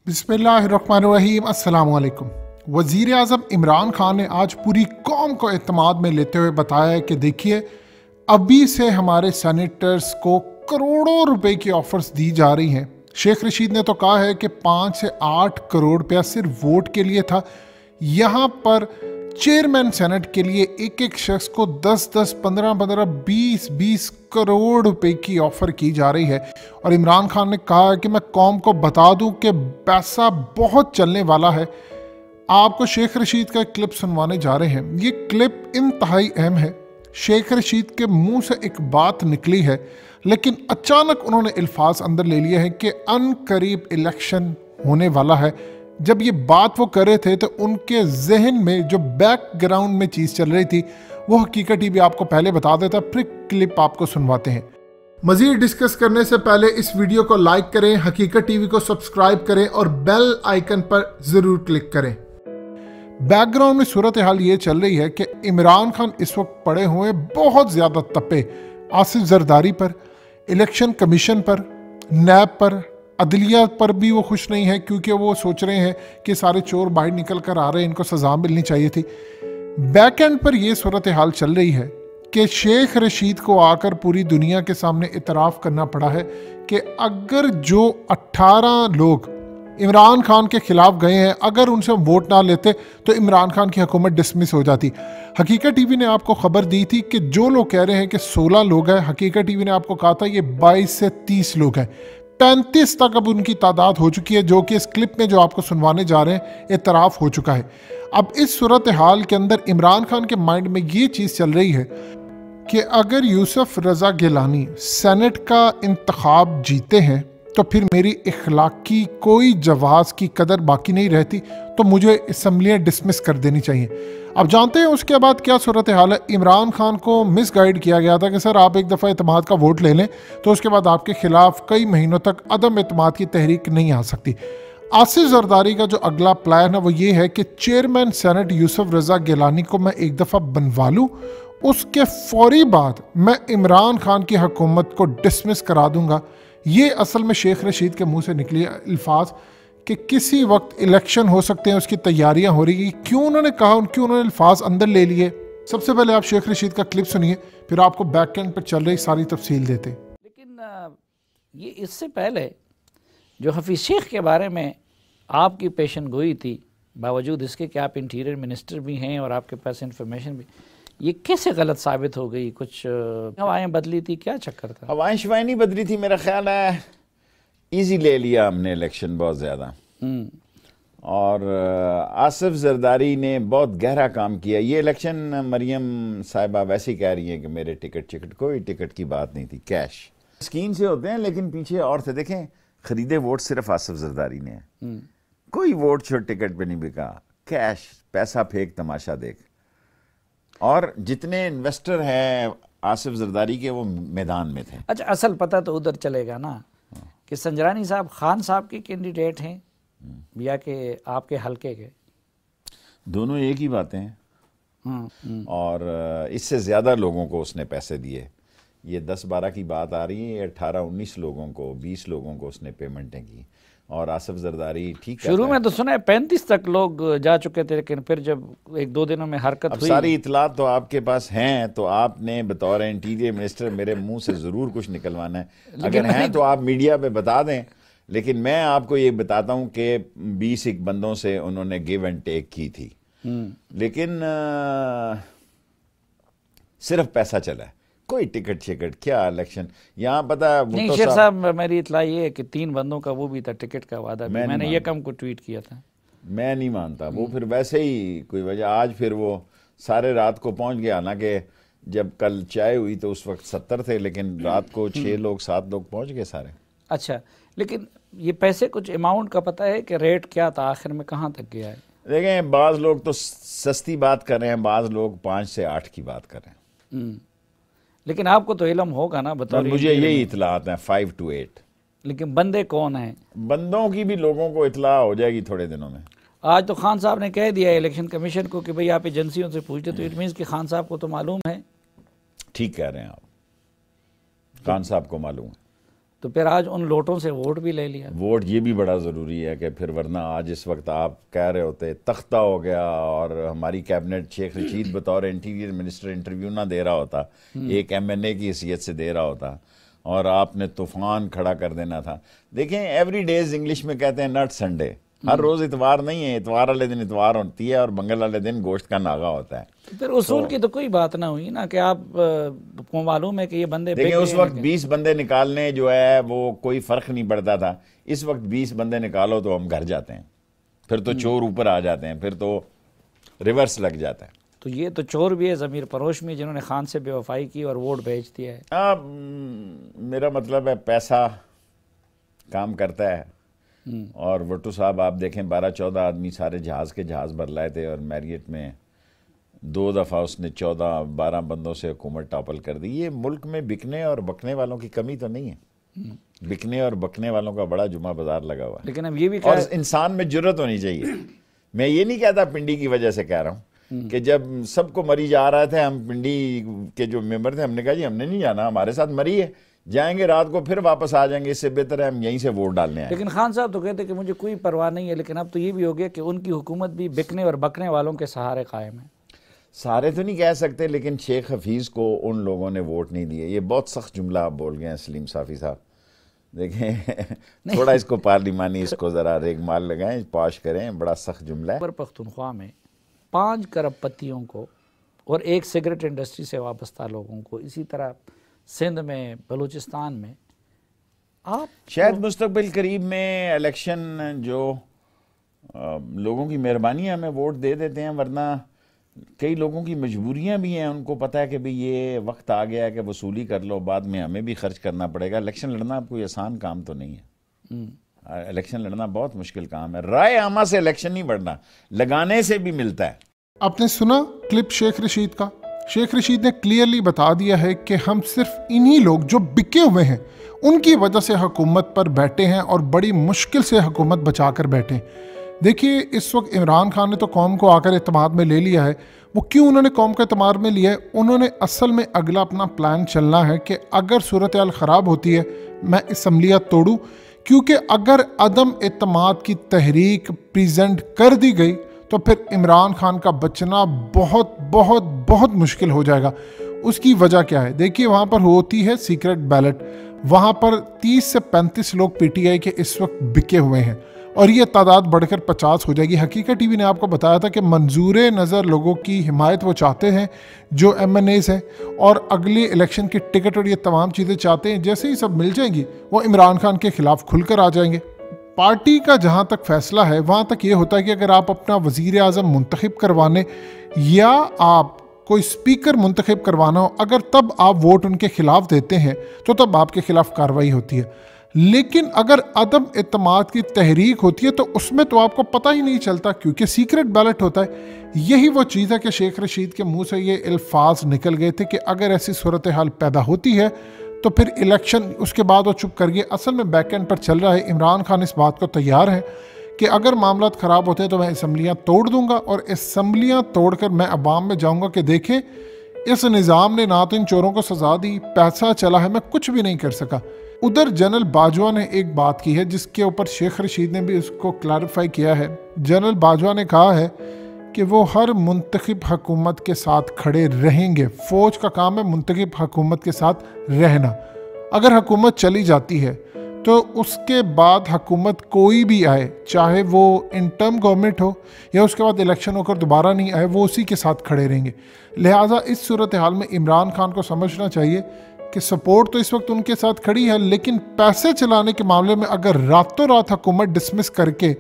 बिस्मिल्लाहिर्रहमानिर्रहीम। अस्सलाम वालेकुम। वज़ीर आज़म इमरान खान ने आज पूरी कौम को एतमाद में लेते हुए बताया है कि देखिए, अभी से हमारे सेनेटर्स को करोड़ों रुपए की ऑफर्स दी जा रही हैं। शेख रशीद ने तो कहा है कि 5 से 8 करोड़ रुपया सिर्फ वोट के लिए था। यहाँ पर चेयरमैन सेनेट के लिए एक एक शख्स को 10-10, 15-15, 20-20 करोड़ रुपए की ऑफर की जा रही है। और इमरान खान ने कहा है कि मैं कौम को बता दूं कि पैसा बहुत चलने वाला है। आपको शेख रशीद का एक क्लिप सुनवाने जा रहे हैं। ये क्लिप इंतहाई अहम है। शेख रशीद के मुंह से एक बात निकली है, लेकिन अचानक उन्होंने अल्फाज अंदर ले लिए हैं कि अनकरीब इलेक्शन होने वाला है। जब ये बात वो कर रहे थे तो उनके जहन में जो बैकग्राउंड में चीज़ चल रही थी वो हकीकत ही भी आपको पहले बता देता, फिर क्लिप आपको सुनवाते हैं। मज़ीद डिस्कस करने से पहले इस वीडियो को लाइक करें, हकीकत टीवी को सब्सक्राइब करें और बेल आइकन पर ज़रूर क्लिक करें। बैकग्राउंड में सूरत हाल ये चल रही है कि इमरान खान इस वक्त पड़े हुए बहुत ज़्यादा तपे आसिफ जरदारी पर, इलेक्शन कमीशन पर, नैब पर, अदलिया पर भी वो खुश नहीं है, क्योंकि वो सोच रहे हैं कि सारे चोर बाहर निकल कर आ रहे हैं, इनको सज़ा मिलनी चाहिए थी। बैक एंड पर यह सूरत हाल चल रही है कि शेख रशीद को आकर पूरी दुनिया के सामने इतराफ़ करना पड़ा है कि अगर जो 18 लोग इमरान खान के खिलाफ गए हैं, अगर उनसे वोट ना लेते तो इमरान खान की हुकूमत डिसमिस हो जाती। हकीकत टीवी ने आपको खबर दी थी कि जो लोग कह रहे हैं कि 16 लोग हैं, हकीकत टीवी ने आपको कहा था ये 22 से 30 लोग हैं। 35 तक अब उनकी तादाद हो चुकी है, जो कि इस क्लिप में जो आपको सुनवाने जा रहे हैं इतराफ़ हो चुका है। अब इस सूरत हाल के अंदर इमरान खान के माइंड में ये चीज़ चल रही है कि अगर यूसुफ रज़ा गिलानी सेनेट का इंतखाब जीते हैं तो फिर मेरी इखलाकी कोई जवाज़ की कदर बाकी नहीं रहती, तो मुझे असम्बलियाँ डिसमिस कर देनी चाहिए। अब जानते हैं उसके बाद क्या सूरत हाल है। इमरान खान को मिसगाइड किया गया था कि सर आप एक दफ़ा एतमाद का वोट ले लें तो उसके बाद आपके खिलाफ कई महीनों तक अदम एतमाद की तहरीक नहीं आ सकती। आसिफ जरदारी का जो अगला प्लान है वो ये है कि चेयरमैन सेनेट यूसुफ रज़ा गिलानी को मैं एक दफ़ा बनवा लूँ, उसके फौरी बाद मैं इमरान खान की हुकूमत को डिसमिस करा दूंगा। ये असल में शेख रशीद के मुंह से निकली अल्फाज कि किसी वक्त इलेक्शन हो सकते हैं, उसकी तैयारियां हो रही। क्यों उन्होंने कहा, क्यों उन्होंने अल्फाज अंदर ले लिए? सबसे पहले आप शेख रशीद का क्लिप सुनिए, फिर आपको बैक एंड पर चल रही सारी तफसील देते। लेकिन ये इससे पहले जो हफीज़ शेख के बारे में आपकी पेशन गोई थी, बावजूद इसके कि आप इंटीरियर मिनिस्टर भी हैं और आपके पास इंफॉर्मेशन भी, ये कैसे गलत साबित हो गई? कुछ हवाएं बदली थी, क्या चक्कर था? हवाएं शवाएं नहीं बदली थी, मेरा ख्याल है इजी ले लिया हमने इलेक्शन बहुत ज़्यादा। और आसिफ जरदारी ने बहुत गहरा काम किया। ये इलेक्शन मरियम साहिबा वैसे ही कह रही हैं कि मेरे टिकट कोई टिकट की बात नहीं थी, कैश स्कीम से होते हैं, लेकिन पीछे और थे। देखें, खरीदे वोट सिर्फ आसिफ जरदारी ने, कोई वोट छोड़ टिकट पे नहीं बिका, कैश पैसा फेंक तमाशा देख। और जितने इन्वेस्टर हैं आसिफ जरदारी के वो मैदान में थे। अच्छा, असल पता तो उधर चलेगा ना कि संजरानी साहब खान साहब के कैंडिडेट हैं या कि आपके हलके के? दोनों एक ही बातें हैं। और इससे ज़्यादा लोगों को उसने पैसे दिए। ये 10-12 की बात आ रही है, 18-19 लोगों को, 20 लोगों को उसने पेमेंटें की। और आसिफ जरदारी ठीक शुरू में तो सुना है 35 तक लोग जा चुके थे, लेकिन फिर जब 1-2 दिनों में हरकत हुई। सारी इतलात तो आपके पास हैं, तो आपने बतौर इंटीरियर मिनिस्टर मेरे मुंह से ज़रूर कुछ निकलवाना है। अगर हैं तो आप मीडिया पे बता दें। लेकिन मैं आपको ये बताता हूँ कि 20 एक बंदों से उन्होंने गिव एंड टेक की थी, लेकिन सिर्फ पैसा चला है, कोई टिकट शिकट क्या इलेक्शन यहाँ पता है। नहीं शेख साहब, मेरी इतला ये है कि 3 बंदों का वो भी था टिकट का वादा भी। मैंने ये कम को ट्वीट किया था। मैं नहीं मानता वो, फिर वैसे ही कोई वजह। आज फिर वो सारे रात को पहुंच गया ना, कि जब कल चाय हुई तो उस वक्त 70 थे, लेकिन रात को 6 लोग 7 लोग पहुंच गए सारे। अच्छा, लेकिन ये पैसे कुछ अमाउंट का पता है कि रेट क्या था आखिर में, कहाँ तक गया है? देखें, बाज़ लोग तो सस्ती बात कर रहे हैं, बाज़ लोग 5 से 8 की बात कर रहे हैं। लेकिन आपको तो इल्म होगा ना, बताओ। मुझे यही इतलात हैं 5 to 8। लेकिन बंदे कौन हैं? बंदों की भी लोगों को इतला हो जाएगी थोड़े दिनों में। आज तो खान साहब ने कह दिया इलेक्शन कमीशन को कि भाई आप एजेंसियों से पूछते, तो इट मीन्स कि खान साहब को तो मालूम है। ठीक कह रहे हैं आप, खान साहब को मालूम है। तो फिर आज उन लोटों से वोट भी ले लिया। वोट ये भी बड़ा ज़रूरी है कि फिर वरना आज इस वक्त आप कह रहे होते तख्ता हो गया और हमारी कैबिनेट शेख रशीद बतौर इंटीरियर मिनिस्टर इंटरव्यू ना दे रहा होता, एक MNA की हैसियत से दे रहा होता और आपने तूफान खड़ा कर देना था। देखें, एवरी डेज इंग्लिश में कहते हैं नॉट संडे, हर रोज़ इतवार नहीं है, इतवार वाले दिन इतवार होती है और मंगल वाले दिन गोश्त का नागा होता है। फिर उसूल की तो कोई बात ना हुई ना कि आप को मालूम है कि ये बंदे देखिए उस वक्त 20 बंदे निकालने जो है वो कोई फ़र्क नहीं पड़ता था। इस वक्त 20 बंदे निकालो तो हम घर जाते हैं, फिर तो चोर ऊपर आ जाते हैं, फिर तो रिवर्स लग जाता है। तो ये तो चोर भी है, ज़मीर फरोश भी, जिन्होंने खान से बेवफाई की और वोट बेच दिया है। मेरा मतलब है पैसा काम करता है। और वट्टू साहब आप देखें 12-14 आदमी सारे जहाज़ के जहाज़ भर लाए थे और मैरियट में 2 दफ़ा उसने 14-12 बंदों से हुकूमत टॉपल कर दी। ये मुल्क में बिकने और बकने वालों की कमी तो नहीं है, बिकने और बकने वालों का बड़ा जुमा बाजार लगा हुआ है। लेकिन अब ये भी और इंसान में जुर्रत होनी चाहिए। मैं ये नहीं कहता पिंडी की वजह से कह रहा हूँ कि जब सबको मरी जा रहे थे, हम पिंडी के जो मेंबर थे, हमने कहा जी हमने नहीं जाना, हमारे साथ मरी है, जाएंगे रात को फिर वापस आ जाएंगे, इससे बेहतर है हम यहीं से वोट डालने आए। लेकिन खान साहब तो कहते कि मुझे कोई परवाह नहीं है, लेकिन अब तो ये भी हो गया कि उनकी हुकूमत भी बिकने और बकने वालों के सहारे कायम है। सारे तो नहीं कह सकते, लेकिन शेख हफीज़ को उन लोगों ने वोट नहीं दिए। ये बहुत सख्त जुमला आप बोल गए हैं सलीम साफ़ी साहब। देखें थोड़ा इसको पार्लिमानी इसको ज़रा रेगमाल लगाएं, पाश करें, बड़ा सख्त जुमला है। पख्तूनख्वा में 5 करोड़पतियों को और 1 सिगरेट इंडस्ट्री से वाबस्ता लोगों को, इसी तरह सिंध में, बलूचिस्तान में, आप शायद मुस्तकबिल करीब में इलेक्शन जो लोगों की मेहरबानी है हमें वोट दे देते हैं, वरना कई लोगों की मजबूरियां भी हैं। उनको पता है कि भाई ये वक्त आ गया है कि वसूली कर लो, बाद में हमें भी खर्च करना पड़ेगा। इलेक्शन लड़ना कोई आसान काम तो नहीं है। इलेक्शन लड़ना बहुत मुश्किल काम है। राय आमा से इलेक्शन नहीं बढ़ना, लगाने से भी मिलता है। आपने सुना क्लिप शेख रशीद का? शेख रशीद ने क्लियरली बता दिया है कि हम सिर्फ इन्हीं लोग जो बिके हुए हैं उनकी वजह से हुकूमत पर बैठे हैं और बड़ी मुश्किल से हुकूमत बचा कर बैठे। देखिए इस वक्त इमरान खान ने तो कौम को आकर एतमाद में ले लिया है। वो क्यों उन्होंने कौम को एतमाद में लिया है? उन्होंने असल में अगला अपना प्लान चलना है कि अगर सूरत हाल ख़राब होती है मैं असम्बलियाँ तोड़ूँ, क्योंकि अगर अदम एतमाद की तहरीक प्रेजेंट कर दी गई तो फिर इमरान खान का बचना बहुत बहुत बहुत मुश्किल हो जाएगा। उसकी वजह क्या है? देखिए वहाँ पर होती है सीक्रेट बैलेट, वहाँ पर 30 से 35 लोग PTI के इस वक्त बिके हुए हैं और ये तादाद बढ़कर 50 हो जाएगी। हकीकत टीवी ने आपको बताया था कि मंजूर नज़र लोगों की हिमायत वो चाहते हैं जो MNAs हैं और अगले इलेक्शन की टिकट और ये तमाम चीज़ें चाहते हैं। जैसे ही सब मिल जाएंगी वो इमरान खान के खिलाफ खुलकर आ जाएंगे। पार्टी का जहाँ तक फैसला है वहाँ तक ये होता है कि अगर आप अपना वज़ीर आज़म मुंतखब करवाने या आप कोई स्पीकर मुंतखब करवाना हो, अगर तब आप वोट उनके खिलाफ देते हैं तो तब आपके खिलाफ कार्रवाई होती है। लेकिन अगर अदम एतमाद की तहरीक होती है तो उसमें तो आपको पता ही नहीं चलता, क्योंकि सीक्रेट बैलेट होता है। यही वो चीज़ है कि शेख रशीद के मुंह से ये अल्फाज निकल गए थे कि अगर ऐसी सूरत हाल पैदा होती है तो फिर इलेक्शन, उसके बाद वो चुप कर गए। असल में बैक एंड पर चल रहा है। इमरान खान इस बात को तैयार है कि अगर मामला ख़राब होते हैं तो मैं असम्बलियाँ तोड़ दूंगा और असम्बलियाँ तोड़कर मैं अवाम में जाऊंगा कि देखें इस निज़ाम ने ना तो इन चोरों को सजा दी, पैसा चला है, मैं कुछ भी नहीं कर सका। उधर जनरल बाजवा ने एक बात की है जिसके ऊपर शेख रशीद ने भी उसको क्लैरिफाई किया है। जनरल बाजवा ने कहा है कि वो हर मुंतखब हुकूमत के साथ खड़े रहेंगे। फ़ौज का काम है मुंतखब हुकूमत के साथ रहना। अगर हुकूमत चली जाती है तो उसके बाद हुकूमत कोई भी आए, चाहे वो इन टर्म गवर्नमेंट हो या उसके बाद इलेक्शन होकर दोबारा नहीं आए, वो उसी के साथ खड़े रहेंगे। लिहाजा इस सूरत हाल में इमरान खान को समझना चाहिए कि सपोर्ट तो इस वक्त उनके साथ खड़ी है, लेकिन पैसे चलाने के मामले में अगर रातों रात हुकूमत डिसमिस करके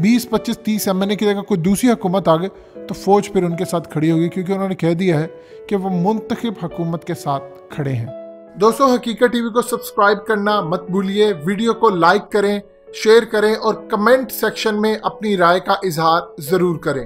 20, 25, 30 MNA की जगह कोई दूसरी हुकूमत आ गई तो फ़ौज फिर उनके साथ खड़ी होगी, क्योंकि उन्होंने कह दिया है कि वो मुंतखब हुकूमत के साथ खड़े हैं। दोस्तों हकीकत टीवी को सब्सक्राइब करना मत भूलिए, वीडियो को लाइक करें, शेयर करें और कमेंट सेक्शन में अपनी राय का इजहार ज़रूर करें।